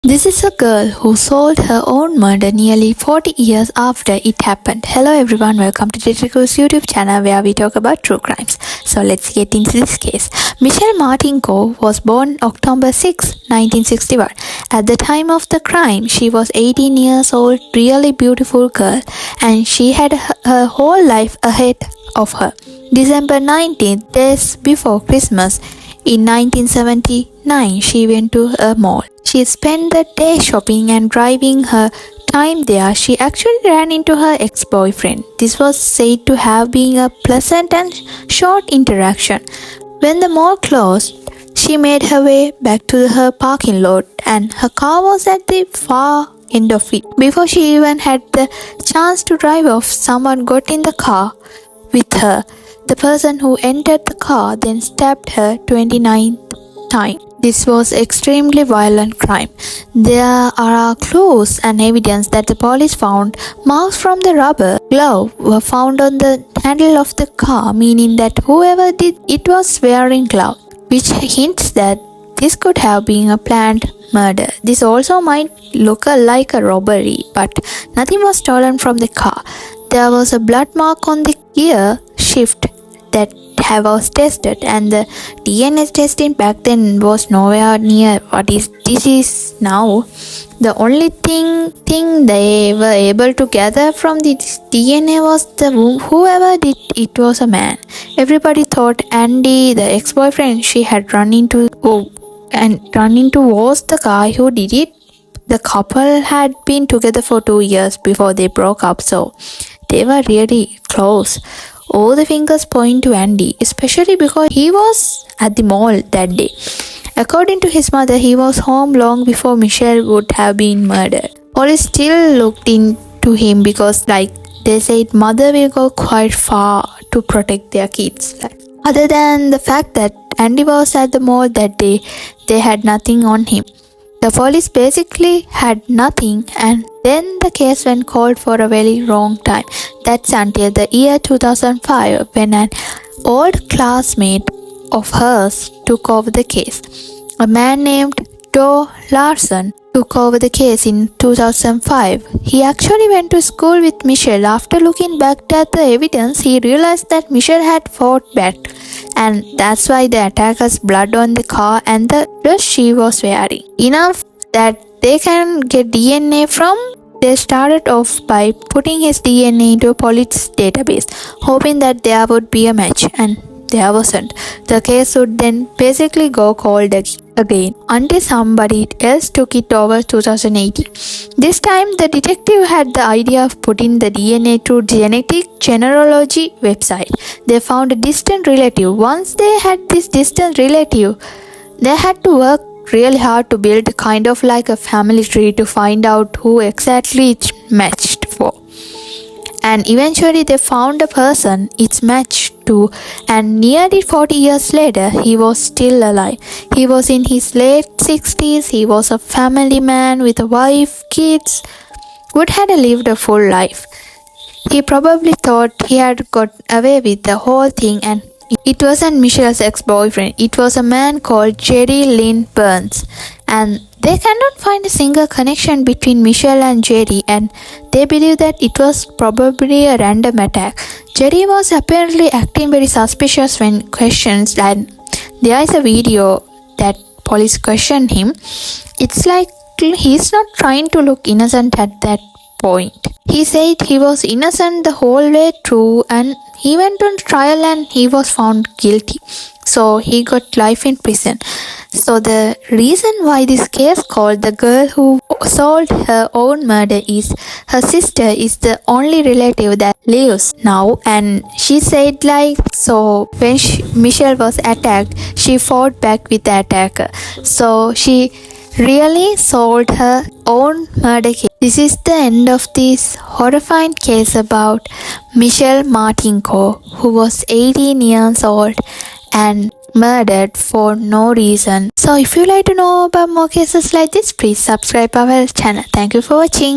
This is a girl who solved her own murder nearly 40 years after it happened. Hello everyone, welcome to Detective's YouTube channel where we talk about true crimes. So let's get into this case. Michelle Martinko was born October 6, 1961. At the time of the crime, she was 18 years old, really beautiful girl, and she had her whole life ahead of her. December 19th, days before Christmas, in 1979, she went to a mall. She spent the day shopping and driving her time there. She actually ran into her ex-boyfriend. This was said to have been a pleasant and short interaction. When the mall closed, she made her way back to her parking lot and her car was at the far end of it. Before she even had the chance to drive off, someone got in the car with her. The person who entered the car then stabbed her 29th time. This was extremely violent crime. There are clues and evidence that the police found. Marks from the rubber glove were found on the handle of the car, meaning that whoever did it was wearing gloves, which hints that this could have been a planned murder. This also might look like a robbery, but nothing was stolen from the car. There was a blood mark on the gear shift that was tested, and the DNA testing back then was nowhere near what this is now. The only thing they were able to gather from the DNA was whoever did it was a man. Everybody thought Andy, the ex-boyfriend she had run into was the guy who did it. The couple had been together for 2 years before they broke up, so they were really close. All the fingers point to Andy, especially because he was at the mall that day. According to his mother, he was home long before Michelle would have been murdered. Police still looked into him because, they said, mother will go quite far to protect their kids. Other than the fact that Andy was at the mall that day, they had nothing on him. The police basically had nothing, and then the case went cold for a very long time. That's until the year 2005 when an old classmate of hers took over the case. A man named Joe Larson took over the case in 2005. He actually went to school with Michelle. After looking back at the evidence, he realized that Michelle had fought back, and that's why the attacker's blood on the car and the dress she was wearing. Enough that they can get DNA from. They started off by putting his DNA into a police database, hoping that there would be a match, and there wasn't. The case would then basically go cold again until somebody else took it over 2018. This time the detective had the idea of putting the DNA to genealogy website. They found a distant relative. Once they had this distant relative, they had to work really hard to build kind of like a family tree to find out who exactly it matched for. And eventually they found a person it's matched to, and nearly 40 years later, he was still alive. He was in his late 60s. He was a family man with a wife, kids, would had lived a full life. He probably thought he had got away with the whole thing, and it wasn't Michelle's ex-boyfriend. It was a man called Jerry Lynn Burns, and they cannot find a single connection between Michelle and Jerry, and they believe that it was probably a random attack. Jerry was apparently acting very suspicious when questioned, and there is a video that police questioned him. It's like he's not trying to look innocent at that point. He said he was innocent the whole way through, and he went on trial and he was found guilty. So he got life in prison. So the reason why this case called the girl who solved her own murder is her sister is the only relative that lives now, and she said so when Michelle was attacked, she fought back with the attacker. So she really solved her own murder case. This is the end of this horrifying case about Michelle Martinko, who was 18 years old and murdered for no reason. So if you like to know about more cases like this, please subscribe our channel. Thank you for watching.